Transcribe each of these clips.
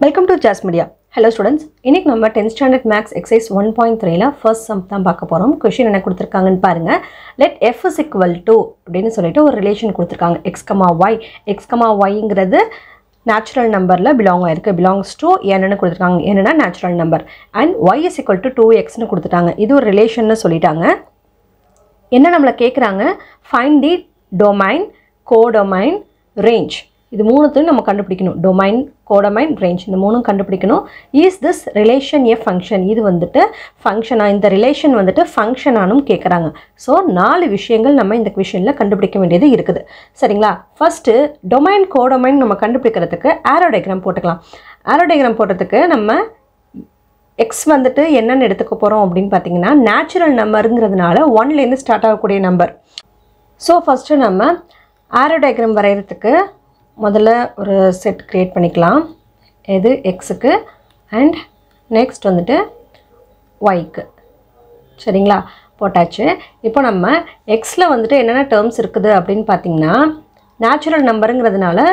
Welcome to Jazz Media. Hello students. இன்னைக்கு நம்ம 10th standard max exercise 1.3 ல first sum தான் பார்க்க போறோம். क्वेश्चन என்ன கொடுத்திருக்காங்கன்னு பாருங்க. Let f is equal to அப்படினு சொல்லிட்டு ஒரு ரிலேஷன் கொடுத்திருக்காங்க. x, y. x, yங்கிறது natural numberல belongs to n ன்னு கொடுத்திருக்காங்க. n னா natural number and y is equal to 2x ன்னு கொடுத்துட்டாங்க. இது ஒரு ரிலேஷன்னு சொல்லிட்டாங்க. என்ன நம்மள கேக்குறாங்க? Find the domain, codomain, range. இது மூணுத்தையும் நம்ம கண்டுபிடிக்கணும். domain, codomain, range இந்த மூணும் கண்டுபிடிக்கணும். Is this relation a function? இது வந்துட்டு ஃபங்க்ஷனா, இந்த ரிலேஷன் வந்துட்டு ஃபங்க்ஷனானும் கேக்குறாங்க. சோ நாலு விஷயங்கள் நம்ம இந்த क्वेश्चनல கண்டுபிடிக்க வேண்டியது இருக்குது. சரிங்களா? ஃபர்ஸ்ட் domain, codomain நம்ம கண்டுபிடிக்கிறதுக்கு arrow diagram போட்டுக்கலாம். arrow diagram போடுறதுக்கு நம்ம x வந்துட்டு என்னன்னு எடுத்துக்க போறோம் அப்படினு பாத்தீங்கன்னா நேச்சுரல் நம்பர்ங்கிறதுனால 1 ல இருந்து ஸ்டார்ட் ஆகக்கூடிய நம்பர். சோ ஃபர்ஸ்ட் நம்ம arrow diagram வரையறதுக்கு முதல்ல ஒரு செட் கிரியேட் பண்ணிக்கலாம். இது x க்கு and next வந்துட்டு y க்கு. சரிங்களா? போட்டாச்சு. இப்போ நம்ம x ல வந்துட்டு என்னென்ன டேர்ம்ஸ் இருக்குது அப்படினு பாத்தீங்கன்னா நேச்சுரல் நம்பர்ங்கிறதுனால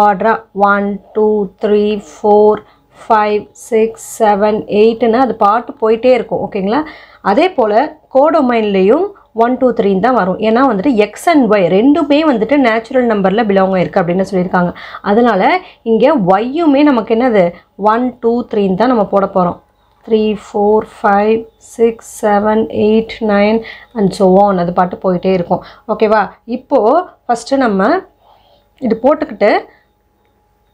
ஆர்டரா 1 2 3 4 5 6 7 8 ன்னு அது பாட்டு போயிட்டே இருக்கும். ஓகேங்களா? அதே போல கோடொமைன்லயும் 1 2 3 தான் வரும். ஏனா வந்துட்டு x and y ரெண்டுமே வந்துட்டு நேச்சுரல் நம்பர்ல belong ஆயிருக்கு அப்படினு சொல்லிருக்காங்க. அதனால இங்க y யுமே நமக்கு என்னது 1 2 3 தான் நம்ம போட போறோம். 3 4 5 6 7 8 9 and so on அது பாட்டு போயிட்டே இருக்கும். ஓகேவா? இப்போ ஃபர்ஸ்ட் நம்ம இது போட்டுக்கிட்டு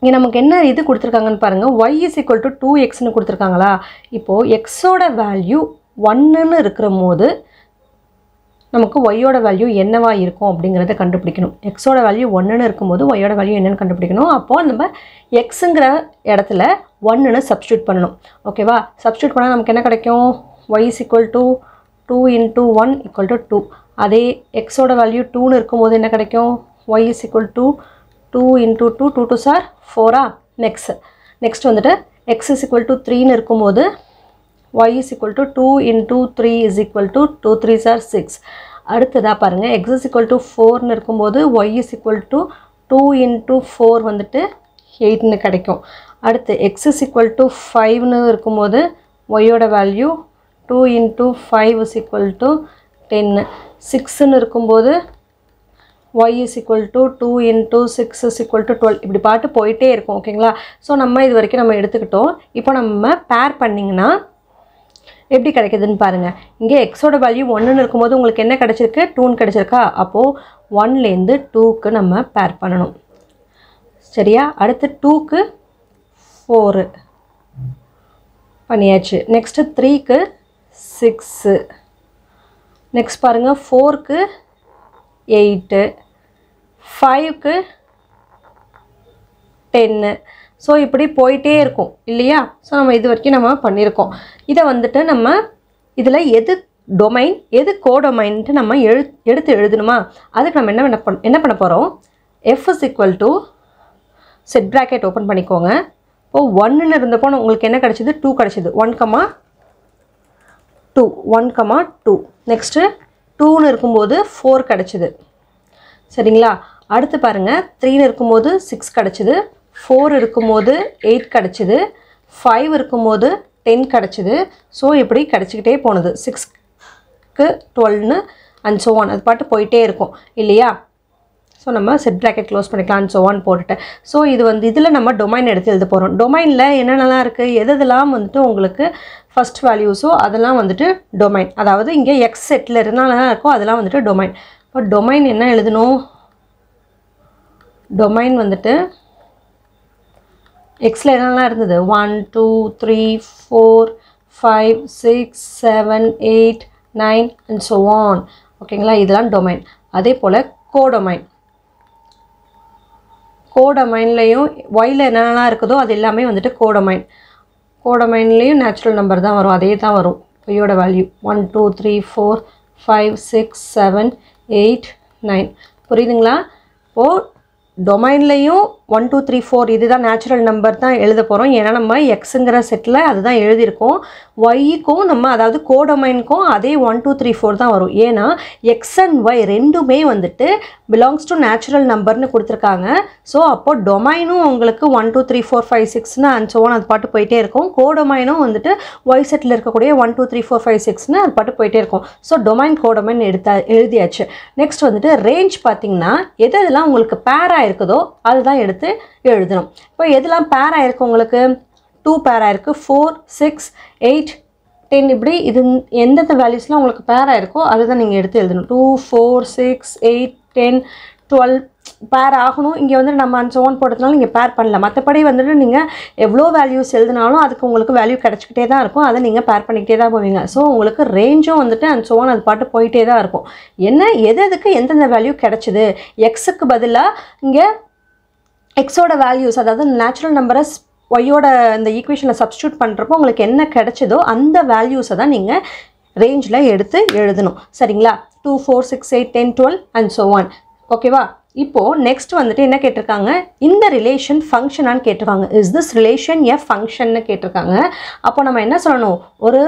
இங்க நமக்கு என்ன இது கொடுத்திருக்காங்கன்னு பாருங்க. y is equal to 2x ன்னு கொடுத்திருக்காங்களா? இப்போ x ஓட வேல்யூ 1 ன்னு இருக்கும்போது நமக்கு y ஓட வேல்யூ என்னவா இருக்கும் அப்படிங்கறத கண்டுபிடிக்கணும். x ஓட வேல்யூ 1 ன்னு இருக்கும்போது y ஓட வேல்யூ என்னன்னு கண்டுபிடிக்கணும். அப்போ நம்ம xங்கற இடத்துல 1 ன்னு சப்ஸ்டிட்யூட் பண்ணனும். ஓகேவா? சப்ஸ்டிட்யூட் பண்ணா நமக்கு என்ன கிடைக்கும்? y is equal to 2 into 1 equal to 2. அதே x ஓட வேல்யூ 2 ன்னு இருக்கும்போது என்ன கிடைக்கும்? y is equal to 2 into 2 2 2s are 4 next வந்துட்டு x is equal to 3 ன்னு இருக்கும்போது y is equal to 2 into 3 is equal to 2 3s are 6. அடுத்ததா பாருங்க x is equal to 4 ன்னு இருக்கும்போது y is equal to 2 into 4 வந்துட்டு 8 ன்னு கிடைக்கும். அடுத்து x is equal to 5 ன்னு இருக்கும்போது y ஓட value 2 into 5 is equal to 10. 6 ன்னு இருக்கும்போது y is equal to 2 into 6 is equal to 12. இப்படி பாட்டு போயிட்டே இருக்கும். ஓகேங்களா? சோ நம்ம இது வரைக்கும் நம்ம எடுத்துக்கிட்டோம். இப்போ நம்ம பேர் பண்ணீங்கனா எப்படி கிடைக்குதுன்னு பாருங்க. இங்க x ஓட வேல்யூ 1 ன்னு இருக்கும்போது உங்களுக்கு என்ன கிடைச்சிருக்கு? 2 ன்னு கிடைச்சிருக்கா? அப்போ 1 ல இருந்து 2 க்கு நம்ம பேர் பண்ணனும். சரியா? அடுத்து 2 க்கு 4 பண்ணியாச்சு. நெக்ஸ்ட் 3 க்கு 6. நெக்ஸ்ட் பாருங்க 4 க்கு 8 5 க்கு 10. சோ இப்படி போயிட்டே இருக்கும் இல்லையா? சோ நம்ம இது வரைக்கும் நம்ம பண்ணிருக்கோம். இத வந்துட்டு நம்ம இதுல எது டொமைன் எது கோடொமைன்ட்டு நம்ம எடுத்து எழுதணுமா? அதுக்கு நம்ம என்ன பண்ண போறோம்? f is equal to set bracket open பண்ணிக்கோங்க. இப்போ 1 ன்னு இருந்தப்போ உங்களுக்கு என்ன கிடைச்சது? 2 கிடைச்சது. 1, 2 1, 2. நெக்ஸ்ட் 2 ன்னு இருக்கும்போது 4 கிடைச்சது. சரிங்களா? அடுத்து பாருங்க 3 ன்னு இருக்கும்போது 6 கிடைச்சது. 4 இருக்கும்போது 8 கிடைச்சது. 5 இருக்கும்போது 10 கிடைச்சது. சோ இப்படி கிடைச்சிட்டே போனது. 6 க்கு 12 ன்னு and so on அது பாட்டு போயிட்டே இருக்கும் இல்லையா? சோ நம்ம செட் பிராக்கெட் க்ளோஸ் பண்ணிக்கலாம் and so on போட்டுட்டு. சோ இது வந்து இதுல நம்ம டொமைன் எடுத்து எழுத போறோம். டொமைன்ல என்னென்னலாம் இருக்கு? எதெல்லாம் வந்துட்டு உங்களுக்கு ஃபர்ஸ்ட் வேல்யூஸோ அதெல்லாம் வந்துட்டு டொமைன். அதாவது இங்க x செட்ல என்னென்னலாம் இருக்கோ அதெல்லாம் வந்துட்டு டொமைன். இப்போ டொமைன் என்ன எழுதணும்? டொமைன் வந்துட்டு x ல என்னெல்லாம் இருந்தது? 1 2 3 4 5 6 7 8 9 and so on. ஓகேங்களா? இதெல்லாம் டொமைன். அதே போல கோடொமைன். கோடொமைன்லயும் y ல என்னென்னலாம் இருக்குதோ அது எல்லாமே வந்துட்டு கோடொமைன். கோடொமைன்லயும் நேச்சுரல் நம்பர் தான் வரும். அதே தான் வரும். y ஓட வேல்யூ 1 2 3 4 5 6 7 8 9. புரியுதுங்களா? இப்போ டொமைன்லயும் 1 2 3 4 இதுதான் நேச்சுரல் நம்பர் தான் எழுத போகிறோம். ஏன்னா நம்ம எக்ஸுங்கிற செட்டில் அதுதான் எழுதியிருக்கோம். ஒய்க்கும் நம்ம அதாவது கோடொமைனுக்கும் அதே 1 2 3 4 தான் வரும். ஏன்னா எக்ஸ் அண்ட் ஒய் ரெண்டுமே வந்துட்டு பிலாங்ஸ் டு நேச்சுரல் நம்பர்னு கொடுத்துருக்காங்க. ஸோ அப்போது டொமைனும் உங்களுக்கு 1 2 3 4 5 6ன்னு அண்ட் ஸோ அது பாட்டு போயிட்டே இருக்கும். கோடொமைனும் வந்துட்டு ஒய் செட்டில் இருக்கக்கூடிய 1 2 3 4 5 6ன்னு அது பாட்டு போயிட்டே இருக்கும். ஸோ டொமைன் கோடொமைன் எழுதியாச்சு. நெக்ஸ்ட் வந்துட்டு ரேஞ்ச் பார்த்தீங்கன்னா எதெல்லாம் உங்களுக்கு பேராக இருக்குதோ அதுதான் எடுத்து எழுதணும். இப்போ எதெல்லாம் பேராக இருக்குது உங்களுக்கு 2 பேராக இருக்குது, 4 6 8 10 இப்படி இது எந்தெந்த வேல்யூஸ்லாம் உங்களுக்கு பேராக இருக்கோ அதுதான் நீங்கள் எடுத்து எழுதணும். 2 4 6 8 10 12 பேர் ஆகணும். இங்கே வந்துட்டு நம்ம அண்ட் சோன் போடுறதுனால நீங்கள் பேர் பண்ணல. மற்றபடி வந்துட்டு நீங்கள் எவ்வளோ வேல்யூஸ் எழுதினாலும் அதுக்கு உங்களுக்கு வேல்யூ கிடச்சிக்கிட்டே தான் இருக்கும். அதை நீங்கள் பேர் பண்ணிக்கிட்டே தான் போவீங்க. ஸோ உங்களுக்கு ரேஞ்சும் வந்துட்டு அண்ட் சோன் அது பாட்டு போயிட்டே தான் இருக்கும். என்ன எதுக்கு எந்தெந்த வேல்யூ கிடச்சிது, எக்ஸுக்கு பதிலாக இங்கே எக்ஸோட வேல்யூஸ் அதாவது நேச்சுரல் நம்பரை ஒய்யோட இந்த ஈக்குவேஷனில் சப்ஸ்டியூட் பண்ணுறப்போ உங்களுக்கு என்ன கிடைச்சதோ அந்த வேல்யூஸை தான் நீங்கள் ரேஞ்சில் எடுத்து எழுதணும். சரிங்களா? 2 4 6 8 10 12 அண்ட் ஸோ ஒன். ஓகேவா? இப்போது நெக்ஸ்ட் வந்துட்டு என்ன கேட்டிருக்காங்க, இந்த ரிலேஷன் ஃபங்க்ஷனான்னு கேட்டிருக்காங்க. இஸ் திஸ் ரிலேஷன் எ ஃபங்க்ஷன்னு கேட்டிருக்காங்க. அப்போ நம்ம என்ன சொல்லணும், ஒரு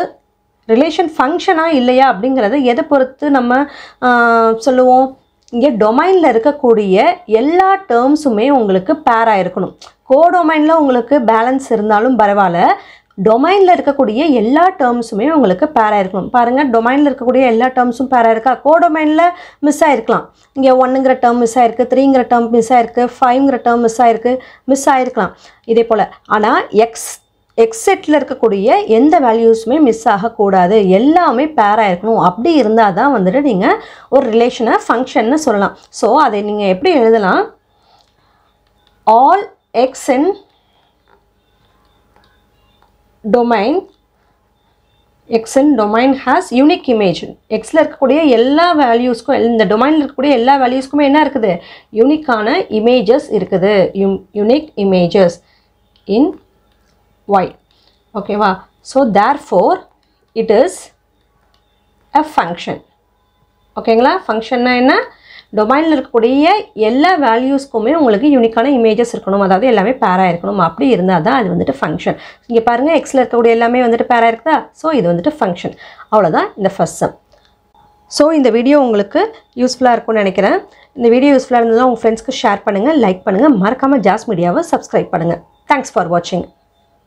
ரிலேஷன் ஃபங்க்ஷனாக இல்லையா அப்படிங்கிறத எதை பொறுத்து நம்ம சொல்லுவோம், இங்கே டொமைனில் இருக்கக்கூடிய எல்லா டேர்ம்ஸுமே உங்களுக்கு பேராக இருக்கணும். கோடொமைனில் உங்களுக்கு பேலன்ஸ் இருந்தாலும் பரவாயில்ல, டொமைனில் இருக்கக்கூடிய எல்லா டேர்ம்ஸுமே உங்களுக்கு பேராக இருக்கணும். பாருங்கள், டொமைனில் இருக்கக்கூடிய எல்லா டேர்ம்ஸும் பேராக இருக்கா? கோடொமைனில் மிஸ் ஆகிருக்கலாம். இங்கே 1ங்கிற டேர்ம் மிஸ் ஆகிருக்கு, 3ங்கிற டேர்ம் மிஸ் ஆகிருக்கு, 5ங்கிற டேர்ம் மிஸ் ஆகிருக்கலாம். இதே போல் ஆனால் எக்ஸ் செட்டில் இருக்கக்கூடிய எந்த வேல்யூஸுமே மிஸ் ஆகக்கூடாது, எல்லாமே பேராக இருக்கணும். அப்படி இருந்தால் தான் வந்துட்டு நீங்கள் ஒரு ரிலேஷனை ஃபங்க்ஷன்னு சொல்லலாம். ஸோ அதை நீங்கள் எப்படி எழுதலாம், all X in domain has unique image. எக்ஸில் இருக்கக்கூடிய எல்லா வேல்யூஸ்க்கும் இந்த டொமைனில் இருக்கக்கூடிய எல்லா வேல்யூஸ்க்குமே என்ன இருக்குது, யூனிக்கான இமேஜஸ் இருக்குது. யூனிக் இமேஜஸ் இன் y. ஓகேவா? So therefore it is a function. ஓகேங்களா? ஃபங்க்ஷன்னா என்ன, டொமைனில் இருக்கக்கூடிய எல்லா வேல்யூஸ்க்குமே உங்களுக்கு யூனிக்கான இமேஜஸ் இருக்கணும், அதாவது எல்லாமே பேராக இருக்கணும். அப்படி இருந்தால் தான் அது வந்துட்டு ஃபங்க்ஷன். இங்கே பாருங்கள், எக்ஸில் இருக்கக்கூடிய எல்லாமே வந்துட்டு பேராக இருக்குதா? ஸோ இது வந்துட்டு ஃபங்க்ஷன். அவ்வளோதான் இந்த ஃபர்ஸ்ட் சம். ஸோ இந்த வீடியோ உங்களுக்கு யூஸ்ஃபுல்லாக இருக்கும்னு நினைக்கிறேன். இந்த வீடியோ யூஸ்ஃபுல்லாக இருந்ததுன்னா உங்கள் ஃப்ரெண்ட்ஸ்க்கு ஷேர் பண்ணுங்கள், லைக் பண்ணுங்கள், மறக்காமல் ஜாஸ் மீடியாவை சப்ஸ்கிரைப் பண்ணுங்கள். தேங்க்ஸ் ஃபார் வாட்சிங்.